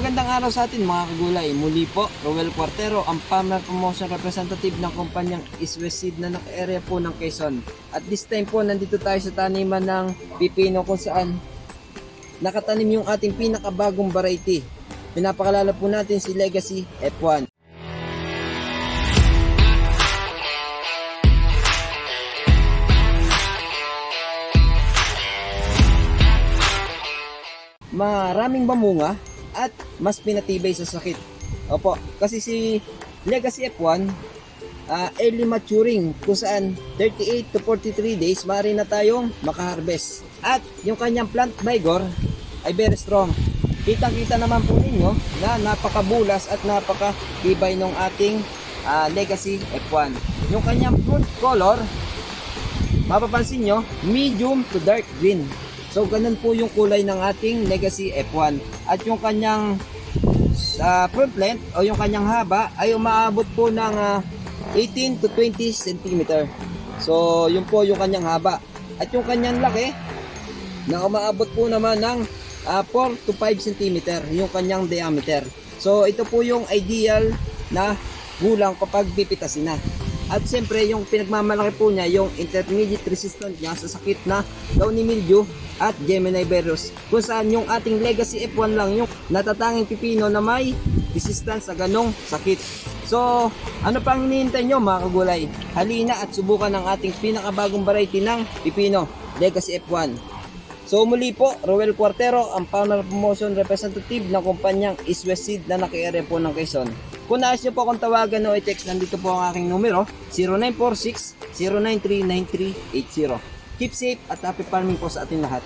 magandang araw sa atin mga kagulay. Muli po, Roel Cuartero, ang Farmer Promotion Representative ng kumpanyang East West Seed na naka-area po ng Quezon. At this time po, nandito tayo sa taniman ng pipino kung saan nakatanim yung ating pinakabagong variety. Pinapakalala po natin si Legacy F1. Maraming bamunga at mas pinatibay sa sakit. Opo, kasi si Legacy F1 early maturing kung saan 38 to 43 days maaari na tayong makaharvest. At yung kanyang plant vigor ay very strong. Kitang-kita naman po ninyo na napakabulas at napakatibay ng ating Legacy F1. Yung kanyang fruit color, mapapansin nyo, medium to dark green. So ganun po yung kulay ng ating Legacy F1. At yung kanyang fruit length o yung kanyang haba ay umaabot po ng 18 to 20 cm. So yun po yung kanyang haba. At yung kanyang laki na umaabot po naman ng 4 to 5 cm yung kanyang diameter. So ito po yung ideal na gulang kapag pipitasin na. At siyempre yung pinagmamalaki po niya yung intermediate resistant niya sa sakit na downy mildew at Gemini virus, kung saan yung ating Legacy F1 lang yung natatanging pipino na may resistance sa ganong sakit. So ano pang hinihintay nyo mga kagulay? Halina at subukan ang ating pinakabagong variety ng pipino, Legacy F1. So muli po, Roel Cuartero, ang Farmer Promotion Representative ng kumpanyang East West Seed na naka-area po ng Quezon. Kung nais nyo po akong tawagan o i-text, nandito po ang aking numero, 0946-093-9380. Keep safe at happy farming po sa ating lahat.